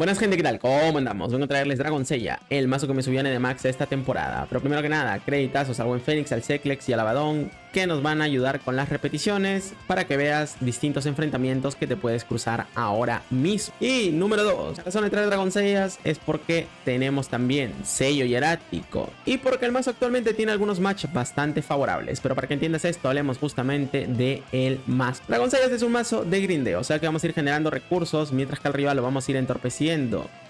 Buenas gente, ¿qué tal? ¿Cómo andamos? Vengo a traerles Dragonceya, el mazo que me subió a Nedemax esta temporada. Pero primero que nada, creditazos al buen Fénix, al Seclex y al Abaddon, que nos van a ayudar con las repeticiones para que veas distintos enfrentamientos que te puedes cruzar ahora mismo. Y número 2, la razón de traer Dragonceyas es porque tenemos también sello hierático y porque el mazo actualmente tiene algunos matchups bastante favorables. Pero para que entiendas esto, hablemos justamente de el mazo. Dragonceyas es un mazo de grindeo, o sea que vamos a ir generando recursos mientras que al rival lo vamos a ir entorpeciendo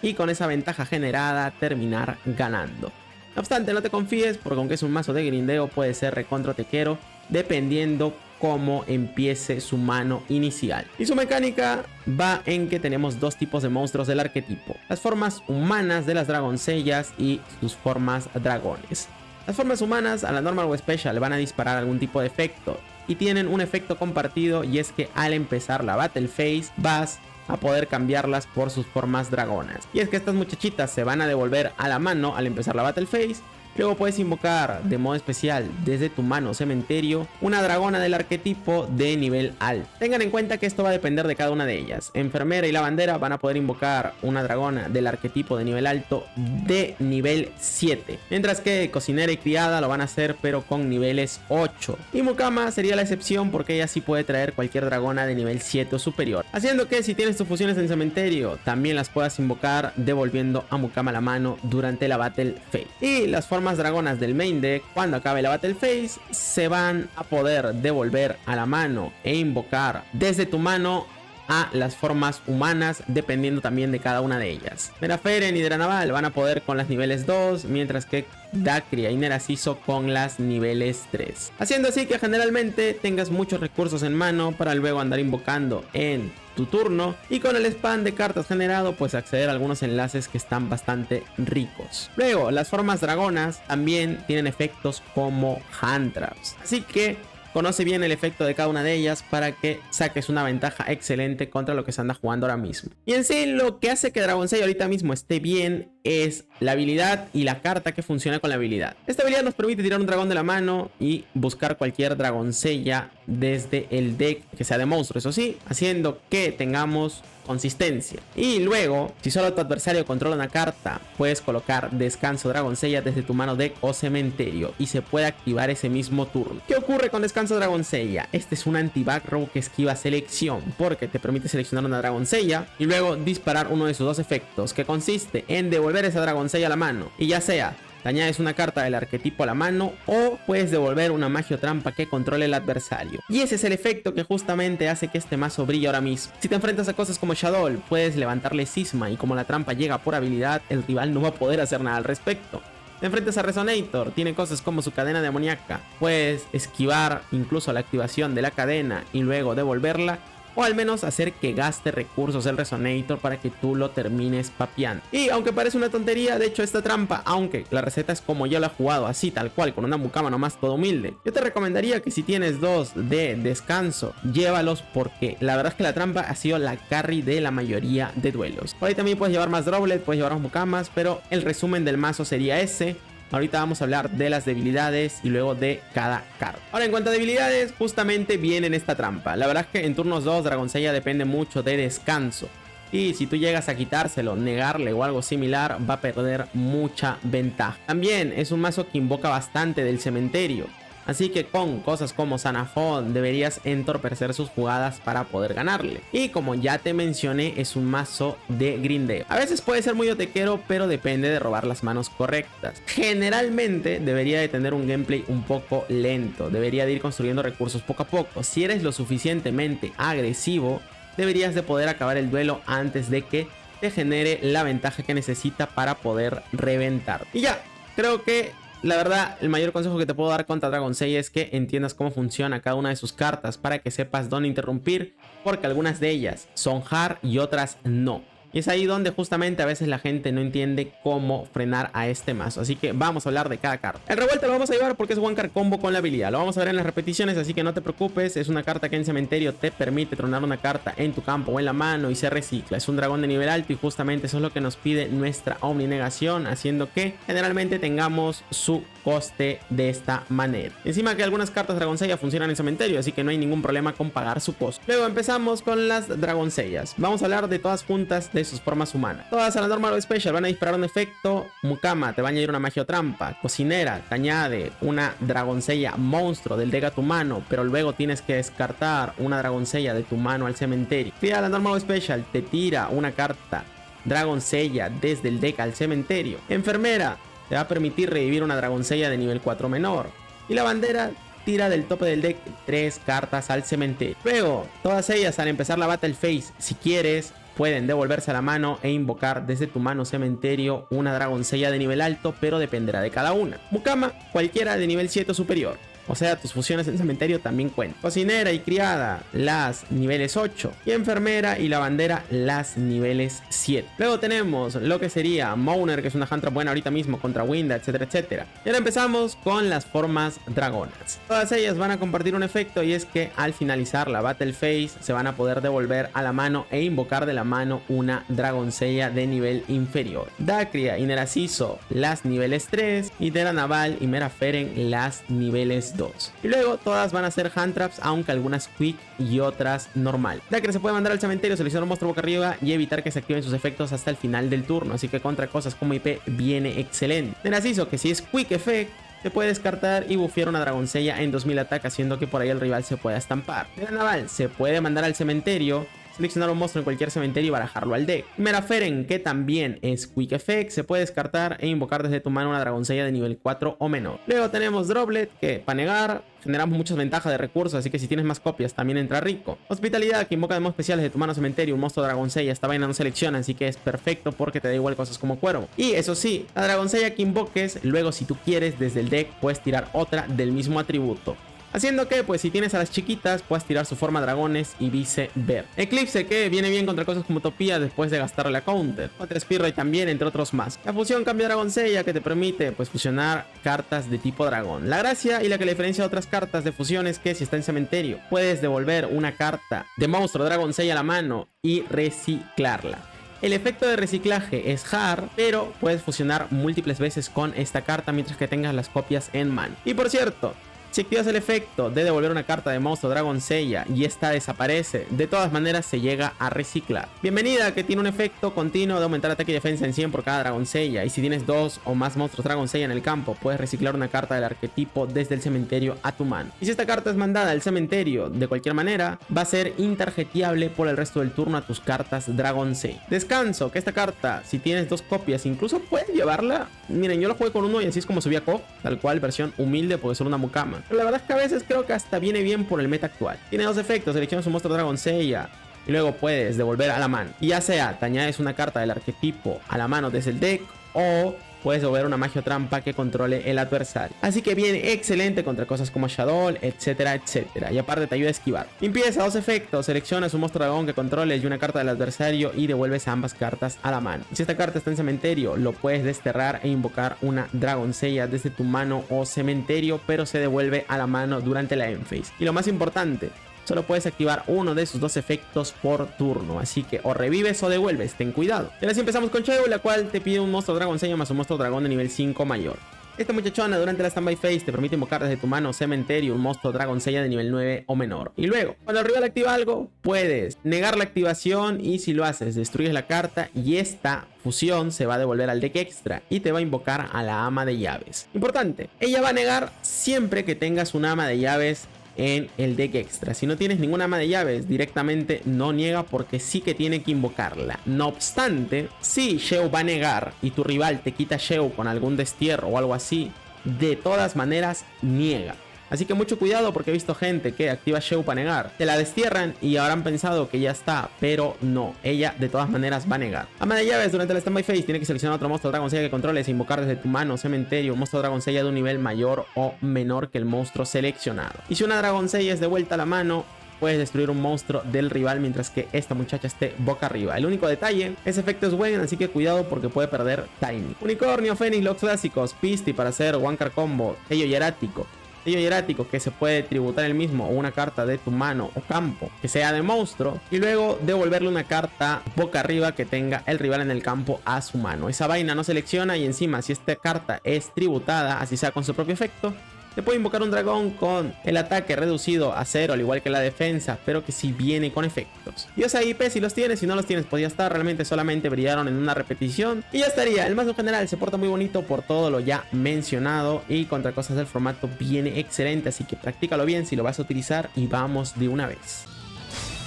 y con esa ventaja generada terminar ganando. No obstante, no te confíes, porque aunque es un mazo de grindeo, puede ser recontra tequero dependiendo cómo empiece su mano inicial. Y su mecánica va en que tenemos dos tipos de monstruos del arquetipo: las formas humanas de las Dragonceyas y sus formas dragones. Las formas humanas a la normal o special van a disparar algún tipo de efecto y tienen un efecto compartido, y es que al empezar la battle phase vas a poder cambiarlas por sus formas dragonas. Y es que estas muchachitas se van a devolver a la mano al empezar la battle phase. Luego puedes invocar de modo especial desde tu mano cementerio una dragona del arquetipo de nivel alto. Tengan en cuenta que esto va a depender de cada una de ellas. Enfermera y lavandera van a poder invocar una dragona del arquetipo de nivel alto de nivel 7. Mientras que cocinera y criada lo van a hacer pero con niveles 8. Y Mukama sería la excepción porque ella sí puede traer cualquier dragona de nivel 7 o superior. Haciendo que si tienes tus fusiones en cementerio también las puedas invocar devolviendo a Mukama la mano durante la battle phase. Y las formas dragonas del main deck, cuando acabe la battle phase, se van a poder devolver a la mano e invocar desde tu mano a las formas humanas dependiendo también de cada una de ellas. Meraferen y Dranaval van a poder con las niveles 2, mientras que Dacria y Nerasizo con las niveles 3. Haciendo así que generalmente tengas muchos recursos en mano para luego andar invocando en tu turno, y con el spam de cartas generado pues acceder a algunos enlaces que están bastante ricos. Luego las formas dragonas también tienen efectos como hand traps, así que conoce bien el efecto de cada una de ellas para que saques una ventaja excelente contra lo que se anda jugando ahora mismo. Y en sí lo que hace que Dragonceya ahorita mismo esté bien es la habilidad y la carta que funciona con la habilidad. Esta habilidad nos permite tirar un dragón de la mano y buscar cualquier Dragonceya desde el deck que sea de monstruo, eso sí, haciendo que tengamos consistencia. Y luego, si solo tu adversario controla una carta, puedes colocar Descanso Dragonceya desde tu mano deck o cementerio y se puede activar ese mismo turno. ¿Qué ocurre con Descanso Dragonceya? Este es un anti-back row que esquiva selección, porque te permite seleccionar una Dragonceya y luego disparar uno de sus dos efectos, que consiste en devolver esa Dragonceya a la mano, y ya sea te añades una carta del arquetipo a la mano o puedes devolver una magia o trampa que controle el adversario. Y ese es el efecto que justamente hace que este mazo brille ahora mismo. Si te enfrentas a cosas como Shadow, puedes levantarle cisma, y como la trampa llega por habilidad, el rival no va a poder hacer nada al respecto. Te enfrentas a Resonator, tiene cosas como su cadena demoníaca, puedes esquivar incluso la activación de la cadena y luego devolverla, o al menos hacer que gaste recursos el Resonator para que tú lo termines papeando. Y aunque parece una tontería, de hecho esta trampa, aunque la receta es como yo la he jugado, así tal cual, con una Mukama nomás todo humilde, yo te recomendaría que si tienes dos de descanso, llévalos, porque la verdad es que la trampa ha sido la carry de la mayoría de duelos. Por ahí también puedes llevar más Droplet, puedes llevar más Mukamas, pero el resumen del mazo sería ese. Ahorita vamos a hablar de las debilidades y luego de cada carta. Ahora, en cuanto a debilidades, justamente viene en esta trampa. La verdad es que en turnos 2 Dragonceya depende mucho de descanso, y si tú llegas a quitárselo, negarle o algo similar, va a perder mucha ventaja. También es un mazo que invoca bastante del cementerio, así que con cosas como Sanafón deberías entorpecer sus jugadas para poder ganarle. Y como ya te mencioné, es un mazo de grindeo. A veces puede ser muy otequero, pero depende de robar las manos correctas. Generalmente debería de tener un gameplay un poco lento, debería de ir construyendo recursos poco a poco. Si eres lo suficientemente agresivo, deberías de poder acabar el duelo antes de que te genere la ventaja que necesita para poder reventar. Y ya, creo que la verdad, el mayor consejo que te puedo dar contra Dragonceya es que entiendas cómo funciona cada una de sus cartas para que sepas dónde interrumpir, porque algunas de ellas son hard y otras no. Y es ahí donde justamente a veces la gente no entiende cómo frenar a este mazo. Así que vamos a hablar de cada carta. El revuelto lo vamos a llevar porque es one card combo con la habilidad. Lo vamos a ver en las repeticiones, así que no te preocupes. Es una carta que en cementerio te permite tronar una carta en tu campo o en la mano y se recicla. Es un dragón de nivel alto y justamente eso es lo que nos pide nuestra Omni Negación, haciendo que generalmente tengamos su coste de esta manera. Encima que algunas cartas Dragonceya funcionan en cementerio, así que no hay ningún problema con pagar su costo. Luego empezamos con las Dragonceyas. Vamos a hablar de todas juntas de sus formas humanas. Todas a la normal o special van a disparar un efecto. Mukama te va a añadir una magia o trampa. Cocinera te añade una dragoncella monstruo del deck a tu mano, pero luego tienes que descartar una dragoncella de tu mano al cementerio. Criada a la normal o special te tira una carta dragoncella desde el deck al cementerio. Enfermera te va a permitir revivir una dragoncella de nivel 4 menor. Y la bandera tira del tope del deck 3 cartas al cementerio. Luego, todas ellas al empezar la Battle Phase, si quieres, pueden devolverse a la mano e invocar desde tu mano cementerio una dragoncella de nivel alto, pero dependerá de cada una. Mukama, cualquiera de nivel 7 o superior. O sea, tus fusiones en cementerio también cuentan. Cocinera y criada, las niveles 8. Y enfermera y la bandera, las niveles 7. Luego tenemos lo que sería Moaner, que es una hand trap buena ahorita mismo contra Winda, etcétera, etcétera. Y ahora empezamos con las formas dragonas. Todas ellas van a compartir un efecto, y es que al finalizar la Battle Phase se van a poder devolver a la mano e invocar de la mano una dragoncella de nivel inferior. Dacria y Nerasiso, las niveles 3. Y Dera Naval y Mera Feren, las niveles 2. Y luego todas van a ser hand traps, aunque algunas quick y otras normal. Dacria se puede mandar al cementerio, seleccionar un monstruo boca arriba y evitar que se activen sus efectos hasta el final del turno, así que contra cosas como IP viene excelente. Nerasiso, que si es quick effect, se puede descartar y bufear una dragoncella en 2000 ataque, haciendo que por ahí el rival se pueda estampar. Dera Naval se puede mandar al cementerio, seleccionar un monstruo en cualquier cementerio y barajarlo al deck. Mera Feren, que también es Quick Effect, se puede descartar e invocar desde tu mano una dragoncella de nivel 4 o menor. Luego tenemos Droplet, que para negar generamos muchas ventajas de recursos, así que si tienes más copias también entra rico. Hospitalidad, que invoca de modo especial desde tu mano cementerio un monstruo dragoncella. Esta vaina no selecciona, así que es perfecto porque te da igual cosas como cuervo. Y eso sí, la dragoncella que invoques, luego si tú quieres desde el deck puedes tirar otra del mismo atributo, haciendo que, pues, si tienes a las chiquitas, puedas tirar su forma dragones y viceversa. Eclipse, que viene bien contra cosas como Utopía después de gastarle la counter. Contra Spearroy también, entre otros más. La fusión cambia dragoncella, que te permite, pues, fusionar cartas de tipo dragón. La gracia y la que le diferencia a otras cartas de fusión es que si está en cementerio, puedes devolver una carta de monstruo dragoncella a la mano y reciclarla. El efecto de reciclaje es hard, pero puedes fusionar múltiples veces con esta carta mientras que tengas las copias en mano. Y por cierto, si activas el efecto de devolver una carta de monstruo dragoncella y esta desaparece, de todas maneras se llega a reciclar. Bienvenida, que tiene un efecto continuo de aumentar ataque y defensa en 100 por cada dragoncella, y si tienes 2 o más monstruos dragoncella en el campo, puedes reciclar una carta del arquetipo desde el cementerio a tu mano. Y si esta carta es mandada al cementerio de cualquier manera, va a ser intarjetiable por el resto del turno a tus cartas dragoncella. Descanso, que esta carta, si tienes 2 copias, incluso puedes llevarla. Miren, yo lo jugué con uno y así es como subí a KOF, tal cual, versión humilde, porque solo una Mukama. Pero la verdad es que a veces creo que hasta viene bien por el meta actual. Tiene 2 efectos: seleccionas un monstruo dragoncella y luego puedes devolver a la mano. Y ya sea te añades una carta del arquetipo a la mano desde el deck, o puedes devolver una magia o trampa que controle el adversario. Así que viene excelente contra cosas como Shadow, etcétera, etcétera. Y aparte te ayuda a esquivar. Limpieza, 2 efectos: seleccionas un monstruo dragón que controles y una carta del adversario y devuelves ambas cartas a la mano. Y si esta carta está en cementerio, lo puedes desterrar e invocar una dragoncella desde tu mano o cementerio, pero se devuelve a la mano durante la end phase. Y lo más importante, solo puedes activar uno de sus 2 efectos por turno, así que o revives o devuelves, ten cuidado. Y ahora sí empezamos con Cheo, la cual te pide un monstruo dragoncella más un monstruo dragón de nivel 5 mayor. Esta muchachona durante la standby phase te permite invocar desde tu mano cementerio un monstruo dragoncella de nivel 9 o menor. Y luego, cuando el rival activa algo, puedes negar la activación, y si lo haces, destruyes la carta y esta fusión se va a devolver al deck extra y te va a invocar a la ama de llaves. Importante, ella va a negar siempre que tengas una ama de llaves en el deck extra. Si no tienes ninguna ama de llaves, directamente no niega, porque sí que tiene que invocarla. No obstante, si Sheo va a negar y tu rival te quita Sheo con algún destierro o algo así, de todas maneras niega. Así que mucho cuidado, porque he visto gente que activa Sheo para negar, te la destierran y habrán pensado que ya está, pero no, ella de todas maneras va a negar. Ama de llaves, durante la standby phase tiene que seleccionar otro monstruo dragoncella que controles e invocar desde tu mano cementerio un monstruo dragoncella de un nivel mayor o menor que el monstruo seleccionado. Y si una dragoncella es devuelta a la mano, puedes destruir un monstruo del rival mientras que esta muchacha esté boca arriba. El único detalle, ese efecto es bueno, así que cuidado porque puede perder timing. Unicornio, Fénix, los clásicos, Pisti para hacer one card combo, sello hierático. Sello hierático, que se puede tributar el mismo o una carta de tu mano o campo que sea de monstruo, y luego devolverle una carta boca arriba que tenga el rival en el campo a su mano. Esa vaina no selecciona, y encima si esta carta es tributada, así sea con su propio efecto, Se puede invocar un dragón con el ataque reducido a 0, al igual que la defensa, pero que sí viene con efectos. Y o sea, IP si los tienes, si no los tienes, pues ya está. Realmente solamente brillaron en una repetición y ya estaría. El mazo en general se porta muy bonito por todo lo ya mencionado y contra cosas del formato viene excelente, así que practícalo bien si lo vas a utilizar y vamos de una vez.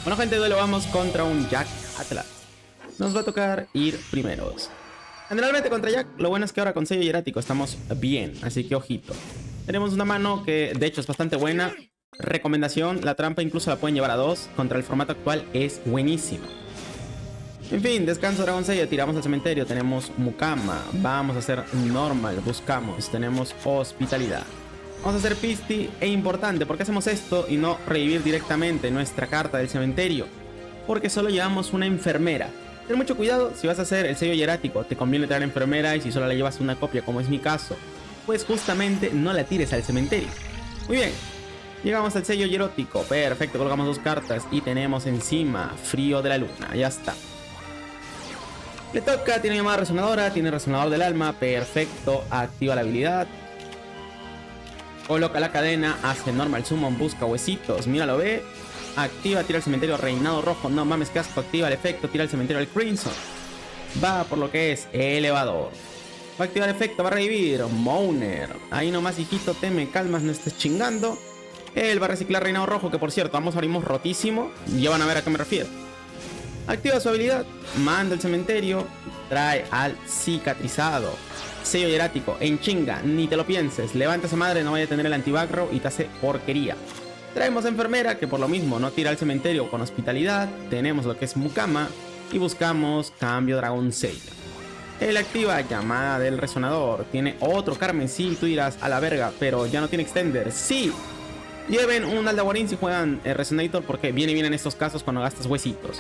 Bueno, gente, de duelo vamos contra un Jack Atlas. Nos va a tocar ir primeros. Generalmente contra Jack, lo bueno es que ahora con sello hierático estamos bien, así que ojito. Tenemos una mano que de hecho es bastante buena. Recomendación, la trampa incluso la pueden llevar a 2. Contra el formato actual es buenísima. En fin, descanso Dragón Seiya, tiramos al cementerio. Tenemos Mukama, vamos a hacer normal, buscamos. Tenemos hospitalidad. Vamos a hacer Pisti, e importante, ¿por qué hacemos esto y no revivir directamente nuestra carta del cementerio? Porque solo llevamos una enfermera. Ten mucho cuidado, si vas a hacer el sello hierático, te conviene traer enfermera, y si solo le llevas una copia, como es mi caso, pues justamente no la tires al cementerio. Muy bien, llegamos al sello hierático, perfecto, colgamos 2 cartas y tenemos encima Frío de la Luna, ya está. Le toca, tiene llamada resonadora, tiene resonador del alma, perfecto, activa la habilidad. Coloca la cadena, hace normal summon, busca huesitos, míralo, ve. Activa, tira al cementerio Reinado Rojo, no mames, qué asco, activa el efecto, tira al cementerio el Crimson. Va por lo que es elevador. Va a activar efecto, va a revivir Moaner. Ahí nomás, hijito, te me calmas, no estés chingando. Él va a reciclar Reinado Rojo, que por cierto, ambos abrimos rotísimo. Ya van a ver a qué me refiero. Activa su habilidad, manda al cementerio, trae al cicatrizado. Sello hierático, en chinga, ni te lo pienses. Levanta esa madre, no vaya a tener el antibackrow y te hace porquería. Traemos enfermera, que por lo mismo no tira al cementerio con hospitalidad. Tenemos lo que es Mukama y buscamos cambio Dragón Seiya. Él activa llamada del resonador. Tiene otro carmesí. Tú dirás, a la verga, pero ya no tiene extender. Sí, lleven un Aldawarin si juegan el Resonator, porque viene bien en estos casos cuando gastas huesitos.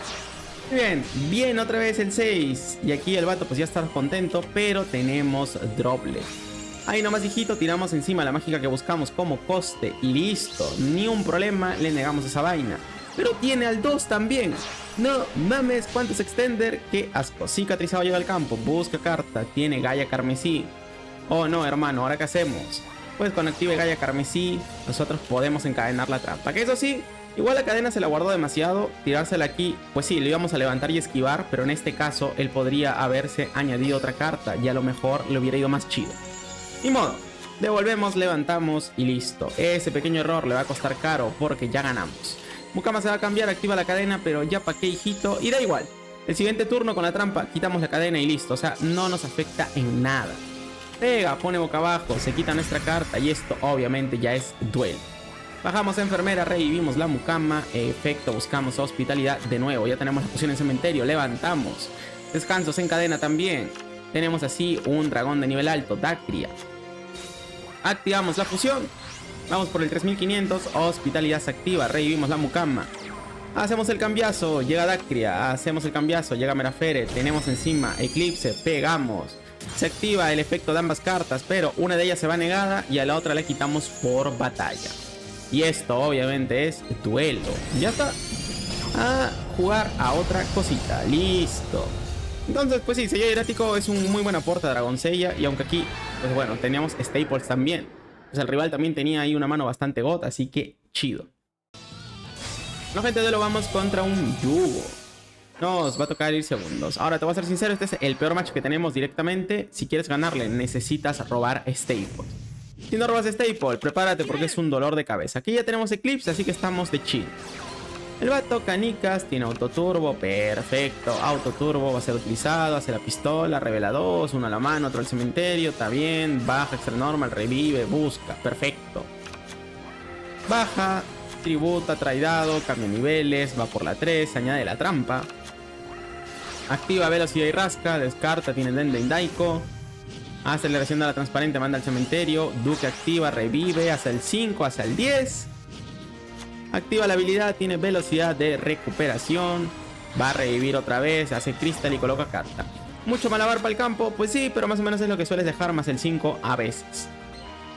Muy bien, bien, otra vez el 6. Y aquí el vato pues ya está contento, pero tenemos Droplet. Ahí nomás, hijito, tiramos encima la mágica que buscamos como coste y listo. Ni un problema, le negamos esa vaina. Pero tiene al 2 también. No mames, cuántos extender. Qué asco. Cicatrizado llega al campo. Busca carta. Tiene Gaia Carmesí. Oh no, hermano, ¿ahora qué hacemos? Pues con active Gaia Carmesí, nosotros podemos encadenar la trampa. Que eso sí, igual la cadena se la guardó demasiado. Tirársela aquí, pues sí, le íbamos a levantar y esquivar. Pero en este caso, él podría haberse añadido otra carta. Y a lo mejor le hubiera ido más chido. Ni modo. Devolvemos, levantamos y listo. Ese pequeño error le va a costar caro porque ya ganamos. Mukama se va a cambiar, activa la cadena, pero ya pa' qué, hijito. Y da igual. El siguiente turno con la trampa, quitamos la cadena y listo. O sea, no nos afecta en nada. Pega, pone boca abajo, se quita nuestra carta y esto obviamente ya es duelo. Bajamos a enfermera, revivimos la Mukama. Efecto, buscamos hospitalidad. De nuevo, ya tenemos la poción en cementerio. Levantamos. Descansos en cadena también. Tenemos así un dragón de nivel alto, Dactria. Activamos la fusión. Vamos por el 3500. Hospitalidad se activa. Revivimos la Mukama. Hacemos el cambiazo. Llega Dactria. Hacemos el cambiazo. Llega Merafere. Tenemos encima Eclipse. Pegamos. Se activa el efecto de ambas cartas, pero una de ellas se va negada y a la otra le quitamos por batalla. Y esto obviamente es duelo. Ya está. A jugar a otra cosita. Listo. Entonces, pues sí, sello hierático es un muy buen aporte a Dragón Seiya. Y aunque aquí, pues bueno, teníamos Staples también. Pues el rival también tenía ahí una mano bastante gota, así que chido. No, gente, de lo vamos contra un Yugo. Nos va a tocar ir segundos. Ahora te voy a ser sincero, este es el peor match que tenemos directamente. Si quieres ganarle, necesitas robar Staples. Si no robas Staple, prepárate porque es un dolor de cabeza. Aquí ya tenemos Eclipse, así que estamos de chill. El vato Canicas tiene autoturbo, perfecto. Autoturbo va a ser utilizado, hace la pistola, revela 2, uno a la mano, otro al cementerio, está bien. Baja, extra normal, revive, busca, perfecto. Baja, tributa, trae dado, cambia niveles, va por la 3, añade la trampa. Activa velocidad y rasca, descarta, tiene Dende Indaiko. Aceleración de la transparente, manda al cementerio. Duque activa, revive, hace el 5, hace el 10. Activa la habilidad, tiene velocidad de recuperación. Va a revivir otra vez, hace cristal y coloca carta. Mucho malabar para el campo, pues sí, pero más o menos es lo que sueles dejar, más el 5 a veces.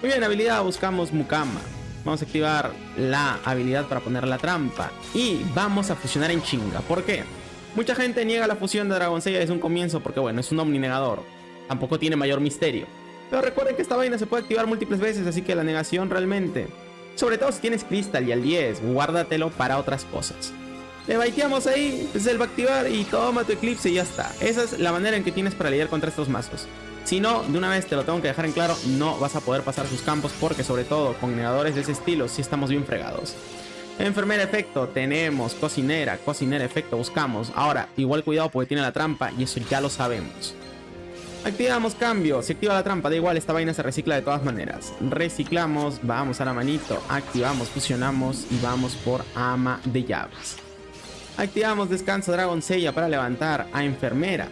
Muy bien, habilidad, buscamos Mukama. Vamos a activar la habilidad para poner la trampa. Y vamos a fusionar en chinga. ¿Por qué? Mucha gente niega la fusión de Dragón Seiya desde un comienzo porque bueno, es un omninegador. Tampoco tiene mayor misterio. Pero recuerden que esta vaina se puede activar múltiples veces, así que la negación realmente, sobre todo si tienes Crystal y al 10, guárdatelo para otras cosas. Le baiteamos ahí, pues él va a activar y toma tu eclipse y ya está. Esa es la manera en que tienes para lidiar contra estos mazos. Si no, de una vez te lo tengo que dejar en claro, no vas a poder pasar sus campos porque sobre todo con negadores de ese estilo sí estamos bien fregados. Enfermera efecto, tenemos cocinera, cocinera efecto, buscamos. Ahora, igual cuidado porque tiene la trampa y eso ya lo sabemos. Activamos cambio, se activa la trampa, da igual, esta vaina se recicla de todas maneras. Reciclamos, vamos a la manito, activamos, fusionamos y vamos por ama de llaves. Activamos descanso Dragon Seiya para levantar a enfermera.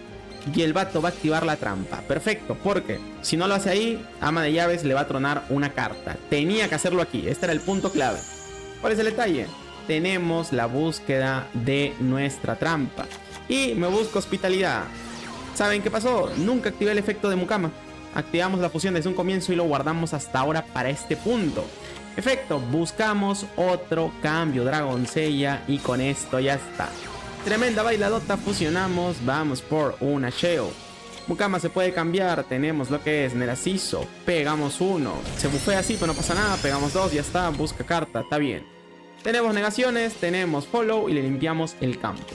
Y el vato va a activar la trampa. Perfecto, porque si no lo hace ahí, ama de llaves le va a tronar una carta. Tenía que hacerlo aquí, este era el punto clave. ¿Cuál es el detalle? Tenemos la búsqueda de nuestra trampa. Y me busco hospitalidad. ¿Saben qué pasó? Nunca activé el efecto de Mukama. Activamos la fusión desde un comienzo y lo guardamos hasta ahora para este punto. Efecto, buscamos otro cambio Dragon Seiya y con esto ya está. Tremenda bailadota, fusionamos, vamos por una Sheo. Mukama se puede cambiar, tenemos lo que es Nerasizo, pegamos uno, se bufea así pero no pasa nada, pegamos dos, ya está, busca carta, está bien. Tenemos negaciones, tenemos follow y le limpiamos el campo.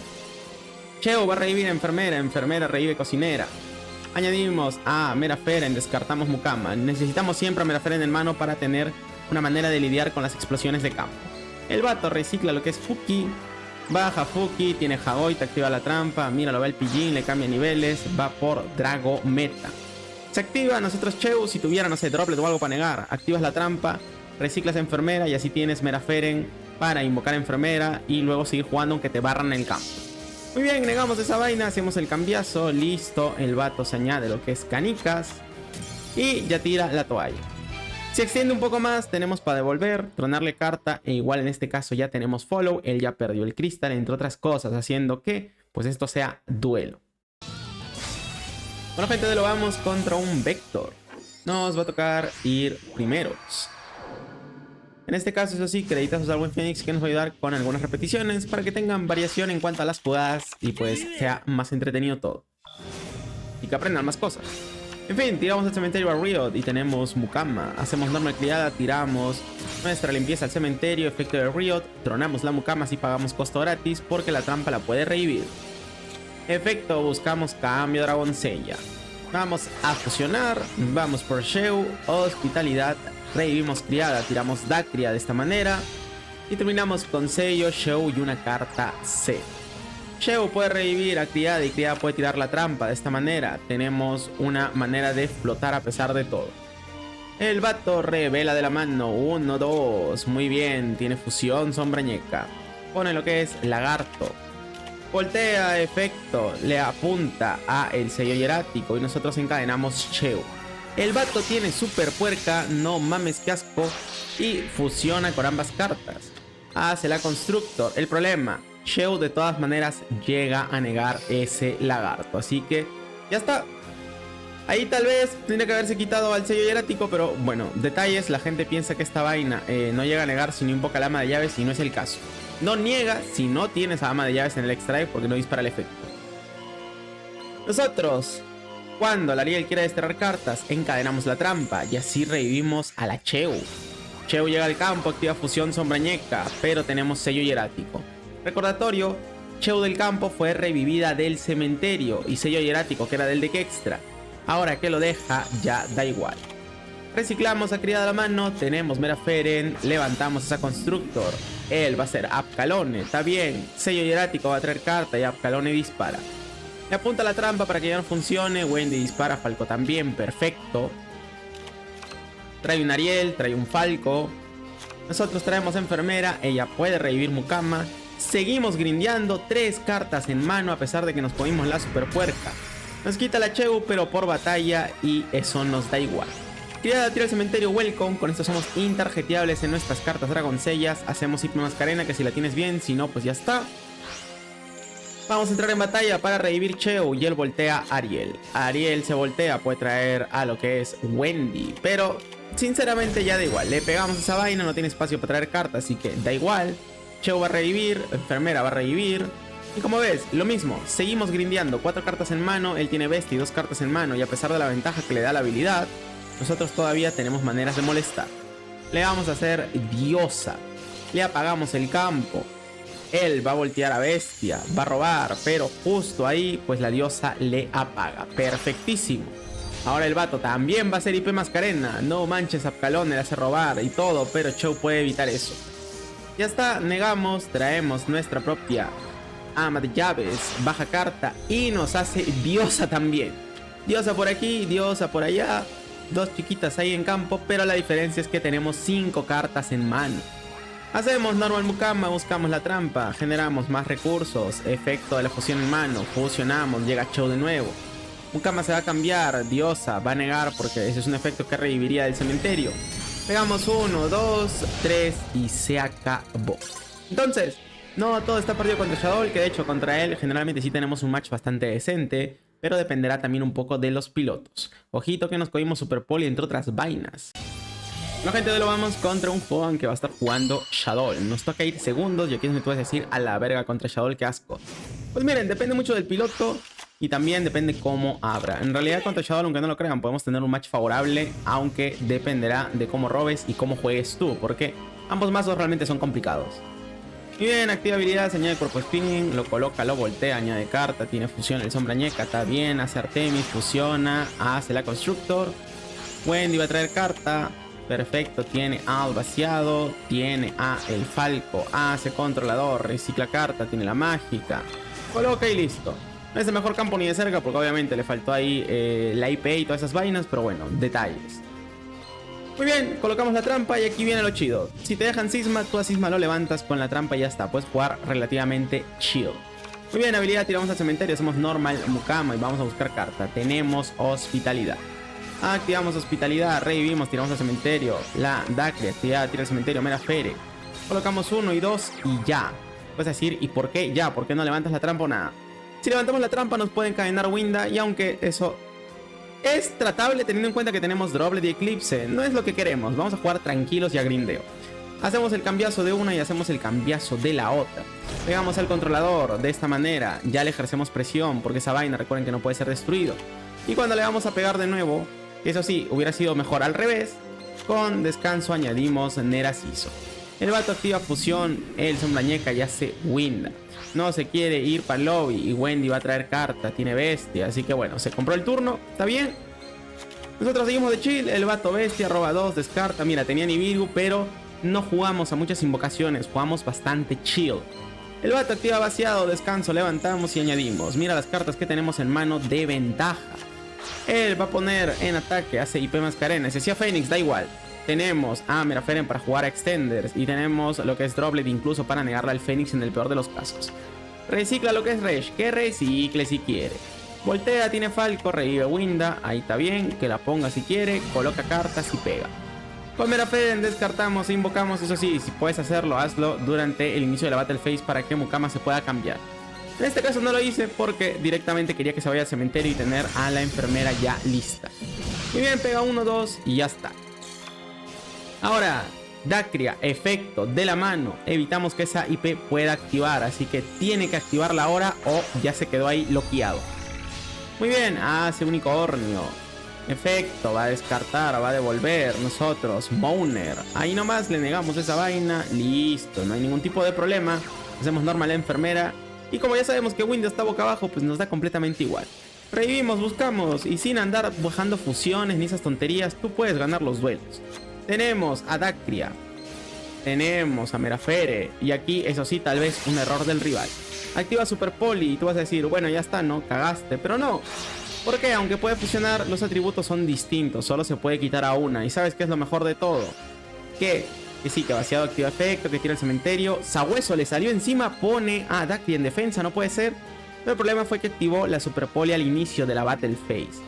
Sheo va a revivir enfermera, enfermera revive cocinera. Añadimos a Meraferen, descartamos Mukama. Necesitamos siempre a Meraferen en mano para tener una manera de lidiar con las explosiones de campo. El vato recicla lo que es Fuki. Baja Fuki, tiene Hagoi, te activa la trampa. Mira, lo ve el Pidgein, le cambia niveles. Va por Drago Meta. Se activa, nosotros Cheu, si tuviera, no sé, Droplet o algo para negar. Activas la trampa, reciclas enfermera y así tienes Meraferen para invocar enfermera y luego seguir jugando aunque te barran el campo. Muy bien, negamos esa vaina, hacemos el cambiazo, listo. El vato se añade lo que es canicas y ya tira la toalla. Si extiende un poco más, tenemos para devolver, tronarle carta e igual en este caso ya tenemos follow. Él ya perdió el cristal, entre otras cosas, haciendo que pues esto sea duelo. Bueno, gente, lo vamos contra un Vector. Nos va a tocar ir primeros. En este caso, eso sí, creditazos al buen Fénix que nos va a ayudar con algunas repeticiones para que tengan variación en cuanto a las jugadas y pues sea más entretenido todo. Y que aprendan más cosas. En fin, tiramos al cementerio a Riot y tenemos Mukama. Hacemos normal criada, tiramos nuestra limpieza al cementerio, efecto de Riot. Tronamos la Mukama si pagamos costo gratis porque la trampa la puede revivir. Efecto, buscamos cambio Dragon Seiya. Vamos a fusionar, vamos por Sheu, hospitalidad, revivimos criada, tiramos Dacria de esta manera. Y terminamos con sello, Sheu y una carta C. Sheu puede revivir a criada y criada puede tirar la trampa de esta manera. Tenemos una manera de flotar a pesar de todo. El vato revela de la mano, 1, 2, muy bien, tiene fusión sombrañeca. Pone lo que es lagarto. Voltea, efecto, le apunta a el sello hierático y nosotros encadenamos Sheu. El vato tiene super puerca, no mames que asco, y fusiona con ambas cartas. Hace la Constructor. El problema, Sheu de todas maneras llega a negar ese lagarto, así que ya está. Ahí tal vez tendría que haberse quitado al sello hierático, pero bueno, detalles, la gente piensa que esta vaina no llega a negar si no invoca la ama de llaves y no es el caso. No niega si no tienes a ama de llaves en el extra porque no dispara el efecto. Nosotros, cuando la Ariel quiere desterrar cartas, encadenamos la trampa y así revivimos a la Cheu. Cheu llega al campo, activa fusión sombrañeca, pero tenemos sello hierático. Recordatorio, Cheu del campo fue revivida del cementerio y sello hierático que era del deck extra. Ahora que lo deja, ya da igual. Reciclamos a criada a la mano, tenemos Meraferen, levantamos esa Constructor. Él va a ser Apcalone, está bien. Sello hierático va a traer carta y Apcalone dispara. Le apunta la trampa para que ya no funcione. Wendy dispara, Falco también, perfecto. Trae un Ariel, trae un Falco. Nosotros traemos enfermera, ella puede revivir Mukama. Seguimos grindeando, 3 cartas en mano a pesar de que nos comimos la super puerca. Nos quita la Cheu pero por batalla y eso nos da igual. Criada tira al cementerio, welcome. Con esto somos intarjeteables en nuestras cartas Dragon Seiya. Hacemos Hipno Mascarena que si la tienes bien, si no pues ya está. Vamos a entrar en batalla para revivir Cheu y él voltea a Ariel. Ariel se voltea, puede traer a lo que es Wendy, pero sinceramente ya da igual. Le pegamos esa vaina, no tiene espacio para traer cartas, así que da igual. Cheu va a revivir, enfermera va a revivir. Y como ves, lo mismo, seguimos grindeando, 4 cartas en mano, él tiene bestia y 2 cartas en mano y a pesar de la ventaja que le da la habilidad, nosotros todavía tenemos maneras de molestar. Le vamos a hacer diosa. Le apagamos el campo. Él va a voltear a bestia, va a robar, pero justo ahí pues la diosa le apaga. Perfectísimo. Ahora el vato también va a hacer IP Mascarena. No manches, Abcalón le hace robar y todo, pero Chou puede evitar eso. Ya está, negamos, traemos nuestra propia ama de llaves, baja carta y nos hace diosa también. Diosa por aquí, diosa por allá. Dos chiquitas ahí en campo, pero la diferencia es que tenemos 5 cartas en mano. Hacemos normal Mukama, buscamos la trampa, generamos más recursos, efecto de la fusión en mano, fusionamos, llega Chou de nuevo. Mukama se va a cambiar, diosa, va a negar porque ese es un efecto que reviviría del cementerio. Pegamos 1, 2, 3 y se acabó. Entonces, no todo está perdido contra Shadow, que de hecho contra él generalmente sí tenemos un match bastante decente, pero dependerá también un poco de los pilotos. Ojito que nos cogimos Super Poli entre otras vainas. Bueno, gente, de lo vamos contra un Hoenn que va a estar jugando Shadow. Nos toca ir segundos y aquí es donde tú vas a decir a la verga contra Shadow, qué asco. Pues miren, depende mucho del piloto y también depende cómo abra. En realidad contra Shadow, aunque no lo crean, podemos tener un match favorable, aunque dependerá de cómo robes y cómo juegues tú, porque ambos mazos realmente son complicados. Y bien, activa habilidad, se añade cuerpo spinning, lo coloca, lo voltea, añade carta, tiene fusión el sombra ñeca, está bien, hace Artemis, fusiona, hace la Constructor. Wendy va a traer carta. Perfecto, tiene al vaciado, tiene a el Falco, hace controlador, recicla carta, tiene la mágica, coloca y listo. No es el mejor campo ni de cerca porque obviamente le faltó ahí la IP y todas esas vainas, pero bueno, detalles. Muy bien, colocamos la trampa y aquí viene lo chido. Si te dejan Sisma, tú a Sisma lo levantas con la trampa y ya está, puedes jugar relativamente chill. Muy bien, habilidad, tiramos al cementerio, hacemos normal Mukama y vamos a buscar carta. Tenemos hospitalidad. Activamos hospitalidad, revivimos, tiramos al cementerio. La Dacria, activada, tira al cementerio, Mera Fere. Colocamos 1 y 2 y ya. Puedes decir, ¿y por qué ya? ¿Por qué no levantas la trampa o nada? Si levantamos la trampa nos puede encadenar Winda y aunque eso es tratable teniendo en cuenta que tenemos Droplet y Eclipse, no es lo que queremos. Vamos a jugar tranquilos y a grindeo. Hacemos el cambiazo de una y hacemos el cambiazo de la otra. Pegamos al controlador de esta manera, ya le ejercemos presión porque esa vaina, recuerden que no puede ser destruido. Y cuando le vamos a pegar de nuevo, eso sí, hubiera sido mejor al revés. Con descanso añadimos Nerasiso. El vato activa fusión, el Sombrañeca ya hace Winda. No se quiere ir para el lobby y Wendy va a traer carta, tiene bestia. Así que bueno, se compró el turno, está bien. Nosotros seguimos de chill, el vato bestia, roba 2, descarta. Mira, tenía Nibiru, pero no jugamos a muchas invocaciones, jugamos bastante chill. El vato activa vaciado, descanso, levantamos y añadimos. Mira las cartas que tenemos en mano de ventaja. Él va a poner en ataque, hace IP Mascarena. Si hacía Fénix, da igual. Tenemos a Meraferen para jugar a Extenders. Y tenemos lo que es Droplet incluso para negarle al Fénix en el peor de los casos. Recicla lo que es Resh, que recicle si quiere. Voltea, tiene Falco, revive Winda. Ahí está bien, que la ponga si quiere. Coloca cartas y pega. Con Meraferen descartamos e invocamos. Eso sí, si puedes hacerlo, hazlo durante el inicio de la Battle Phase para que Mukama se pueda cambiar. En este caso no lo hice porque directamente quería que se vaya al cementerio y tener a la enfermera ya lista. Muy bien, pega 1, 2 y ya está. Ahora, Dacria, efecto de la mano. Evitamos que esa IP pueda activar, así que tiene que activarla ahora o ya se quedó ahí bloqueado. Muy bien, hace unicornio. Efecto, va a descartar, va a devolver. Nosotros, Moaner. Ahí nomás le negamos esa vaina. Listo, no hay ningún tipo de problema. Hacemos normal la enfermera. Y como ya sabemos que Windows está boca abajo, pues nos da completamente igual. Revivimos, buscamos y sin andar bajando fusiones ni esas tonterías, tú puedes ganar los duelos. Tenemos a Dacria, tenemos a Merafere y aquí, eso sí, tal vez un error del rival. Activa Super Poli y tú vas a decir, bueno, ya está, ¿no? Cagaste, pero no. Porque aunque puede fusionar, los atributos son distintos, solo se puede quitar a una. ¿Y sabes qué es lo mejor de todo? Que sí, que vaciado activa efecto, que tira el cementerio. Sabueso le salió encima, pone a Dacria en defensa, no puede ser. Pero el problema fue que activó la Super Poli al inicio de la Battle Phase.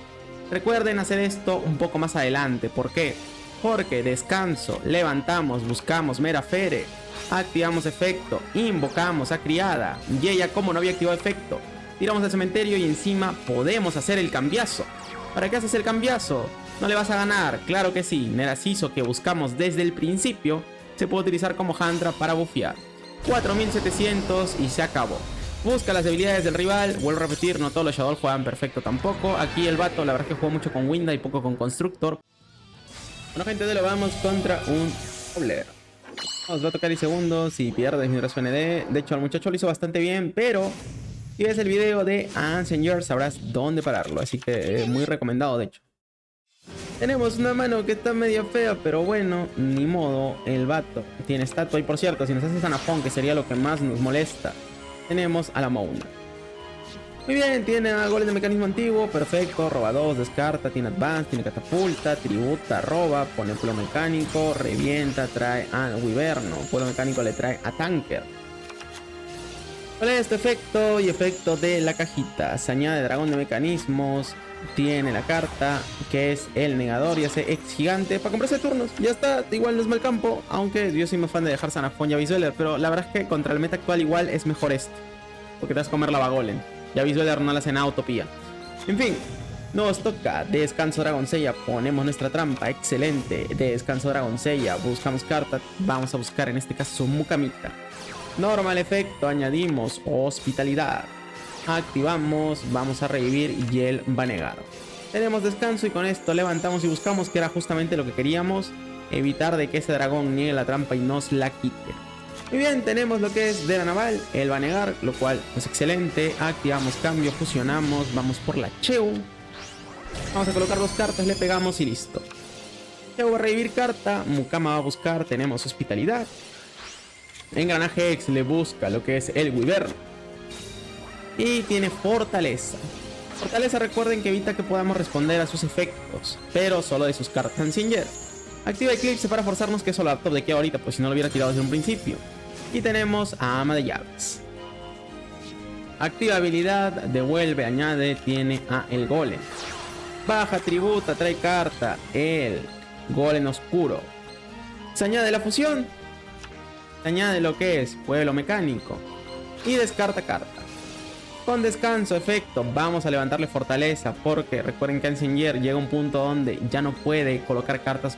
Recuerden hacer esto un poco más adelante. ¿Por qué? Porque descanso, levantamos, buscamos Merafere, activamos efecto, invocamos a Criada. Y ella, como no había activado efecto, tiramos al cementerio y encima podemos hacer el cambiazo. ¿Para qué haces el cambiazo? ¿No le vas a ganar? Claro que sí. Nerasiso, que buscamos desde el principio, se puede utilizar como Handra para bufear. 4700 y se acabó. Busca las debilidades del rival. Vuelvo a repetir, no todos los Shadow juegan perfecto tampoco. Aquí el vato, la verdad es que juega mucho con Winda y poco con Constructor. Bueno, gente, de lo vamos contra un Obler. Nos va a tocar 10 segundos. Si pierdes mi ND. De hecho, al muchacho lo hizo bastante bien, pero si ves el video de Ancient Year sabrás dónde pararlo. Así que muy recomendado, de hecho. Tenemos una mano que está medio fea, pero bueno, ni modo. El vato tiene estatua. Y por cierto, si nos hace Sanafón, que sería lo que más nos molesta, tenemos a la Mouna. Muy bien, tiene a Golem de mecanismo antiguo, perfecto, roba 2, descarta, tiene advance, tiene catapulta, tributa, roba, pone pueblo mecánico, revienta, trae a Wyverno, pueblo mecánico le trae a Tanker. ¿Cuál es este efecto y efecto de la cajita? Se añade dragón de mecanismos, tiene la carta que es el negador y hace ex gigante para comprarse turnos. Ya está, igual no es mal campo, aunque yo soy más fan de dejar Sanafón y Abyssweller, pero la verdad es que contra el meta actual igual es mejor esto, porque te vas a comer la Golem. Y Abyssweller no la hacen a utopía. En fin, nos toca Descanso Dragoncella. Ponemos nuestra trampa, excelente. Descanso Dragoncella, buscamos carta. Vamos a buscar en este caso Mukamita. Normal efecto, añadimos hospitalidad. Activamos, vamos a revivir y él va a negar. Tenemos descanso y con esto levantamos y buscamos, que era justamente lo que queríamos. Evitar de que ese dragón niegue la trampa y nos la quite. Muy bien, tenemos lo que es de la naval, él va a negar, lo cual es excelente. Activamos cambio, fusionamos, vamos por la Cheu. Vamos a colocar 2 cartas, le pegamos y listo. Cheu va a revivir carta, Mukama va a buscar, tenemos hospitalidad. Engranaje X le busca lo que es el Wyverno. Y tiene fortaleza. Fortaleza, recuerden que evita que podamos responder a sus efectos, pero solo de sus cartas Ancient Year. Activa Eclipse para forzarnos que eso lo top de aquí ahorita, pues si no lo hubiera tirado desde un principio. Y tenemos a Ama de Llaves. Activa habilidad, devuelve, añade, tiene a el Golem. Baja, tributa, trae carta, el Golem oscuro. Se añade la fusión. Se añade lo que es pueblo mecánico. Y descarta carta. Con descanso, efecto, vamos a levantarle fortaleza, porque recuerden que Ancient Year llega a un punto donde ya no puede colocar cartas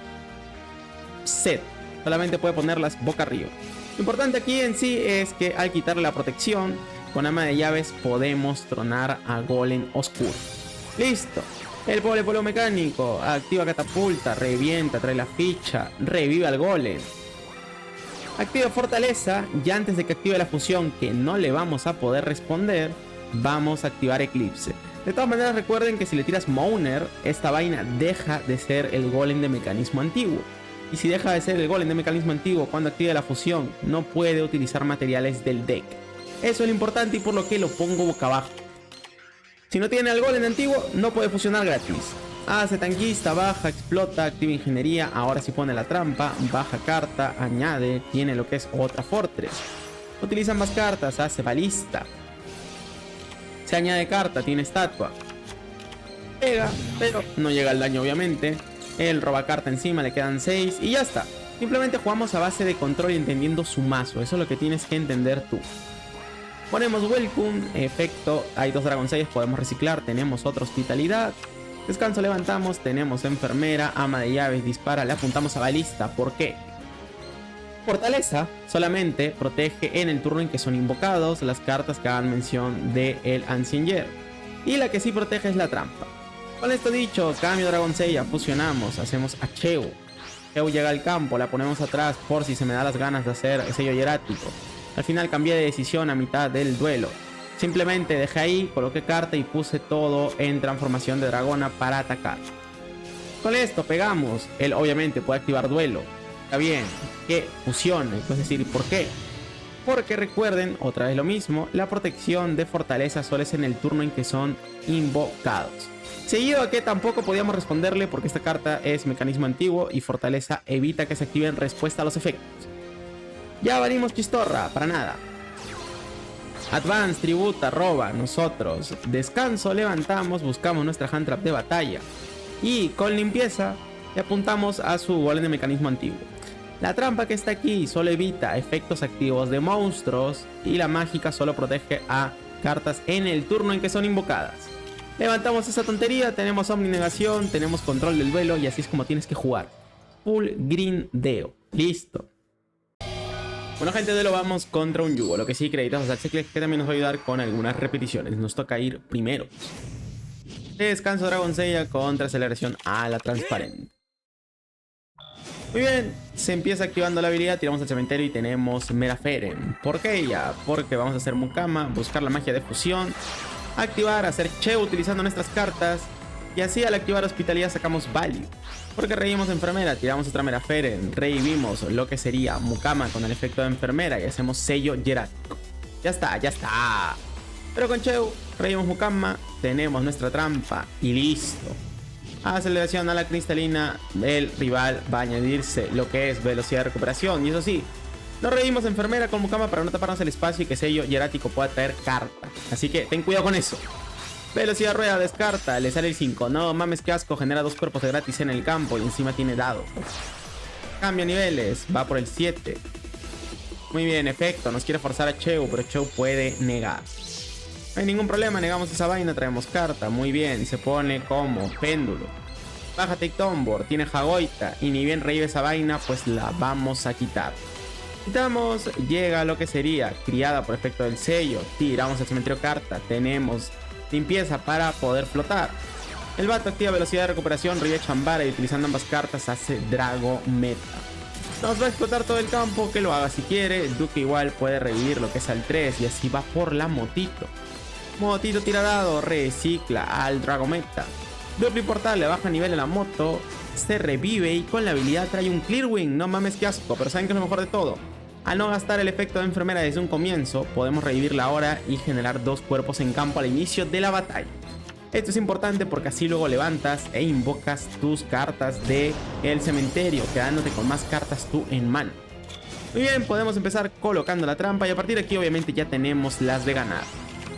set, solamente puede ponerlas boca arriba. Lo importante aquí en sí es que al quitarle la protección, con Ama de Llaves podemos tronar a Golem oscuro. Listo. El pueblo mecánico activa catapulta, revienta, trae la ficha, revive al Golem. Activa fortaleza y antes de que active la fusión, que no le vamos a poder responder, vamos a activar Eclipse. De todas maneras, recuerden que si le tiras Mouner, esta vaina deja de ser el Golem de mecanismo antiguo. Y si deja de ser el Golem de mecanismo antiguo cuando active la fusión, no puede utilizar materiales del deck. Eso es lo importante y por lo que lo pongo boca abajo. Si no tiene al Golem antiguo, no puede fusionar gratis. Hace tanquista, baja, explota, activa ingeniería, ahora sí pone la trampa, baja carta, añade, tiene lo que es otra Fortress. Utiliza más cartas, hace balista. Se añade carta, tiene estatua. Pega, pero no llega al daño obviamente. Él roba carta encima, le quedan 6 y ya está. Simplemente jugamos a base de control y entendiendo su mazo. Eso es lo que tienes que entender tú. Ponemos Welcome, efecto, hay 2 Dragoncellas, podemos reciclar, tenemos otra hospitalidad. Descanso, levantamos, tenemos enfermera, Ama de Llaves, dispara, le apuntamos a balista. ¿Por qué? Fortaleza solamente protege en el turno en que son invocados las cartas que hagan mención de el Ancient Year. Y la que sí protege es la trampa. Con esto dicho, cambio Dragoncella, fusionamos, hacemos a Cheu. Cheu llega al campo, la ponemos atrás por si se me da las ganas de hacer sello hierático. Al final cambié de decisión a mitad del duelo. Simplemente dejé ahí, coloqué carta y puse todo en transformación de dragona para atacar. Con esto pegamos, él obviamente puede activar duelo. Está bien, que fusione, es decir, ¿por qué? Porque recuerden, otra vez lo mismo, la protección de fortaleza solo es en el turno en que son invocados. Seguido a que tampoco podíamos responderle porque esta carta es mecanismo antiguo y fortaleza evita que se active en respuesta a los efectos. Ya valimos chistorra, para nada. Advance, tributa, roba, nosotros. Descanso, levantamos, buscamos nuestra hand trap de batalla. Y con limpieza le apuntamos a su golem de mecanismo antiguo. La trampa que está aquí solo evita efectos activos de monstruos y la mágica solo protege a cartas en el turno en que son invocadas. Levantamos esa tontería, tenemos omninegación, tenemos control del duelo y así es como tienes que jugar. Full grindeo. Listo. Bueno, gente, de lo vamos contra un yugo. Lo que sí, créditos al Seclex, que también nos va a ayudar con algunas repeticiones. Nos toca ir primero. Descanso Dragoncella contra aceleración a la transparente. Muy bien, se empieza activando la habilidad, tiramos al cementerio y tenemos Meraferen. ¿Por qué ella? Porque vamos a hacer Mukama, buscar la magia de fusión, activar, hacer Cheo utilizando nuestras cartas. Y así al activar hospitalidad sacamos Value. Porque revivimos enfermera, tiramos otra Meraferen, revivimos lo que sería Mukama con el efecto de enfermera y hacemos sello jerático. Ya está, ya está. Pero con Cheo revivimos Mukama, tenemos nuestra trampa y listo. Aceleración a la cristalina, el rival va a añadirse lo que es velocidad de recuperación. Y eso sí, no revivimos enfermera con Mukama para no taparnos el espacio y que sello jerático pueda traer carta. Así que ten cuidado con eso. Velocidad rueda, descarta, le sale el 5. No mames, qué asco, genera 2 cuerpos de gratis en el campo y encima tiene dado. Cambia niveles, va por el 7. Muy bien, efecto, nos quiere forzar a Cheo, pero Cheo puede negar. No hay ningún problema, negamos esa vaina, traemos carta. Muy bien, se pone como péndulo. Baja Teitombor, tiene Jagoita. Y ni bien revive esa vaina, pues la vamos a quitar. Quitamos, llega lo que sería criada por efecto del sello. Tiramos al cementerio carta. Tenemos limpieza para poder flotar. El vato activa velocidad de recuperación, revive Chambara y utilizando ambas cartas hace Drago Meta. Nos va a explotar todo el campo, que lo haga si quiere. Duque igual puede revivir lo que es al 3 y así va por la motito. Motito tira dado, recicla al Dragometa. Doble portal, le baja nivel a la moto, se revive y con la habilidad trae un Clearwing. No mames, qué asco, pero ¿saben qué es lo mejor de todo? Al no gastar el efecto de enfermera desde un comienzo, podemos revivirla ahora y generar 2 cuerpos en campo al inicio de la batalla. Esto es importante porque así luego levantas e invocas tus cartas del cementerio, quedándote con más cartas tú en mano. Muy bien, podemos empezar colocando la trampa y a partir de aquí obviamente ya tenemos las de ganar.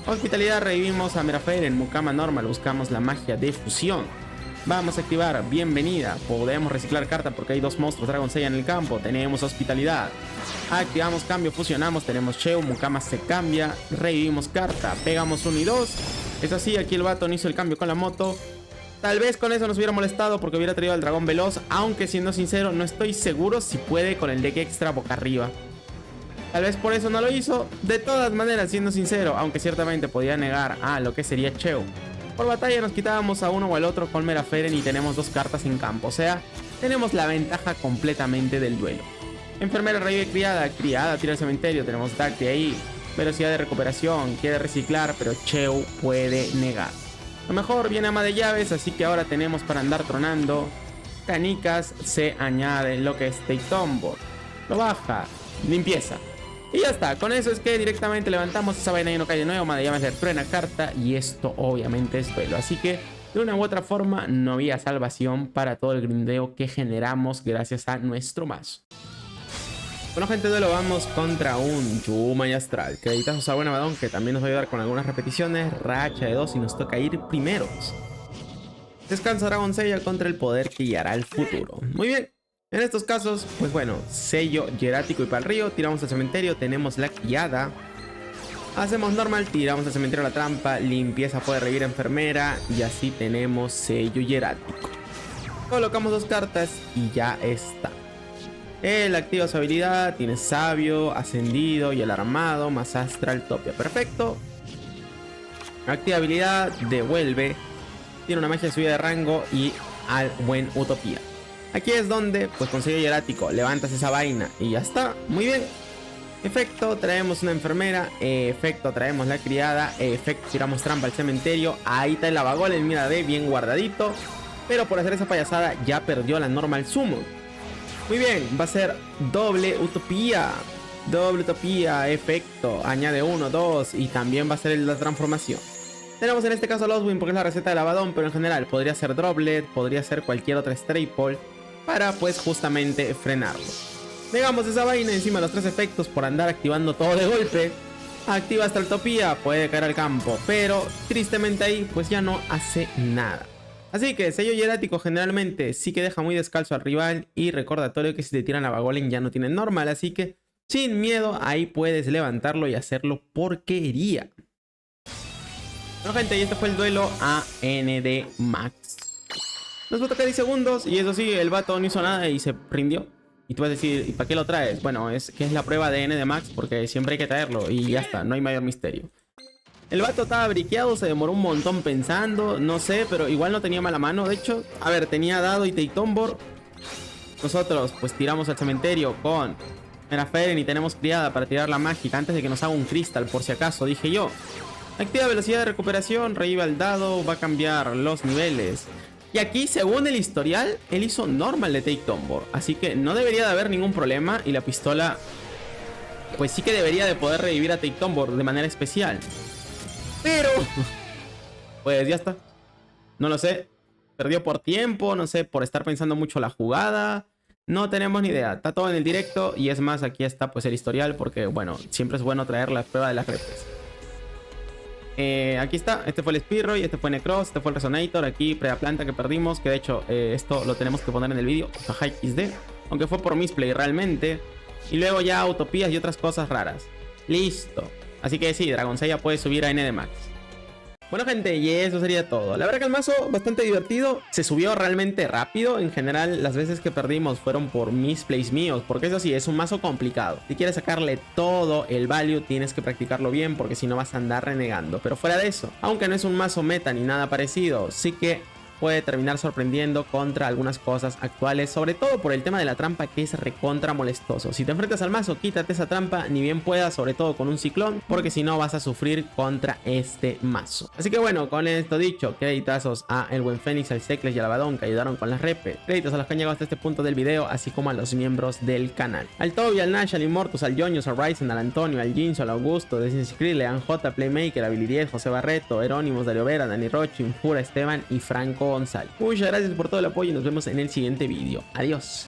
Hospitalidad, revivimos a Meraferen. En Mukama normal buscamos la magia de fusión. Vamos a activar bienvenida. Podemos reciclar carta porque hay 2 monstruos Dragon Seiya en el campo. Tenemos hospitalidad. Activamos cambio, fusionamos. Tenemos Cheo, Mukama se cambia. Revivimos carta. Pegamos 1 y 2. Es así, aquí el vato no hizo el cambio con la moto. Tal vez con eso nos hubiera molestado porque hubiera traído al dragón veloz. Aunque siendo sincero, no estoy seguro si puede con el deck extra boca arriba. Tal vez por eso no lo hizo. De todas maneras, siendo sincero, aunque ciertamente podía negar a lo que sería Cheo, por batalla nos quitábamos a uno o al otro con Meraferen y tenemos 2 cartas en campo. O sea, tenemos la ventaja completamente del duelo. Enfermera revive criada, criada tira al cementerio. Tenemos Dacty ahí, velocidad de recuperación, quiere reciclar, pero Cheo puede negar. Lo mejor viene ama de llaves, así que ahora tenemos para andar tronando. Canicas, se añade lo que es Teitombor. Lo baja, limpieza. Y ya está, con eso es que directamente levantamos esa vaina y no cae de nuevo, madre llamas de truena carta y esto obviamente es duelo. Así que de una u otra forma no había salvación para todo el grindeo que generamos gracias a nuestro mazo. Bueno gente, duelo, vamos contra un Yuma y Astral. Creditazos a buen Abaddon que también nos va a ayudar con algunas repeticiones, racha de 2 y nos toca ir primeros. Descansa Dragon Seiya contra el poder que guiará el futuro. Muy bien. En estos casos, pues bueno, sello jerático y para el río, tiramos al cementerio, tenemos la criada. Hacemos normal, tiramos al cementerio la trampa, limpieza puede revivir enfermera y así tenemos sello jerático. Colocamos 2 cartas y ya está. Él activa su habilidad, tiene sabio, ascendido y alarmado, más astral topia. Perfecto. Activa habilidad, devuelve, tiene una magia de subida de rango y al buen Utopía. Aquí es donde, pues con sello jerático, levantas esa vaina y ya está. Muy bien. Efecto, traemos una enfermera. Efecto, traemos la criada. Efecto, tiramos trampa al cementerio. Ahí está el Lavagol, el mira de bien guardadito. Pero por hacer esa payasada ya perdió la normal summon. Muy bien, va a ser doble Utopía. Doble Utopía, efecto. Añade 1, 2 y también va a ser la transformación. Tenemos en este caso Lostwing porque es la receta del Abaddon, pero en general podría ser Droplet, podría ser cualquier otra Staple para pues justamente frenarlo. Negamos esa vaina encima de los 3 efectos por andar activando todo de golpe. Activa Astraltopía, puede caer al campo, pero tristemente ahí pues ya no hace nada. Así que sello jerático generalmente sí que deja muy descalzo al rival y recordatorio que si te tiran a Lavagolem ya no tienen normal, así que sin miedo ahí puedes levantarlo y hacerlo porquería. Bueno gente, y este fue el duelo a ND Max. Nos va a tocar 10 segundos y eso sí, el vato no hizo nada y se rindió. Y tú vas a decir, ¿y para qué lo traes? Bueno, es que es la prueba de ND Max porque siempre hay que traerlo y ya está, no hay mayor misterio. El vato estaba briqueado, se demoró un montón pensando, no sé, pero igual no tenía mala mano. De hecho, a ver, tenía dado y Teitombor. Nosotros pues tiramos al cementerio con Meraferen y tenemos criada para tirar la mágica antes de que nos haga un cristal, por si acaso, dije yo. Activa velocidad de recuperación, revive al dado, va a cambiar los niveles. Y aquí, según el historial, él hizo normal de Take Tombor, así que no debería de haber ningún problema. Y la pistola, pues sí que debería de poder revivir a Take Tombor de manera especial. Pero, pues ya está. No lo sé. Perdió por tiempo, no sé, por estar pensando mucho la jugada. No tenemos ni idea. Está todo en el directo. Y es más, aquí está pues el historial, porque bueno, siempre es bueno traer la prueba de las repes. Aquí está, este fue el Speedroy, este fue Necros, este fue el Resonator, aquí Preda Planta que perdimos, que de hecho esto lo tenemos que poner en el vídeo, XD, aunque fue por misplay realmente. Y luego ya Utopías y otras cosas raras. Listo. Así que sí, Dragonzella puede subir a ND Max. Bueno gente, y eso sería todo. La verdad que el mazo bastante divertido. Se subió realmente rápido. En general, las veces que perdimos fueron por misplays míos, porque eso sí, es un mazo complicado. Si quieres sacarle todo el value, tienes que practicarlo bien, porque si no vas a andar renegando. Pero fuera de eso, aunque no es un mazo meta ni nada parecido, sí que puede terminar sorprendiendo contra algunas cosas actuales, sobre todo por el tema de la trampa, que es recontra molestoso. Si te enfrentas al mazo, quítate esa trampa ni bien puedas, sobre todo con un ciclón, porque si no vas a sufrir contra este mazo. Así que bueno, con esto dicho, creditazos a el buen Fénix, al Secles y al Abaddon que ayudaron con las repes. Créditos a los que han llegado hasta este punto del video, así como a los miembros del canal. Al Toby, al Nash, al Immortus, al Yoños, al Ryzen, al Antonio, al Jinso, al Augusto, Desinskri, Lean J, Playmaker, a Billy 10, José Barreto, Herónimos, Dario Vera, Dani Rocho, Infura, Esteban y Franco González. Muchas gracias por todo el apoyo y nos vemos en el siguiente vídeo. Adiós.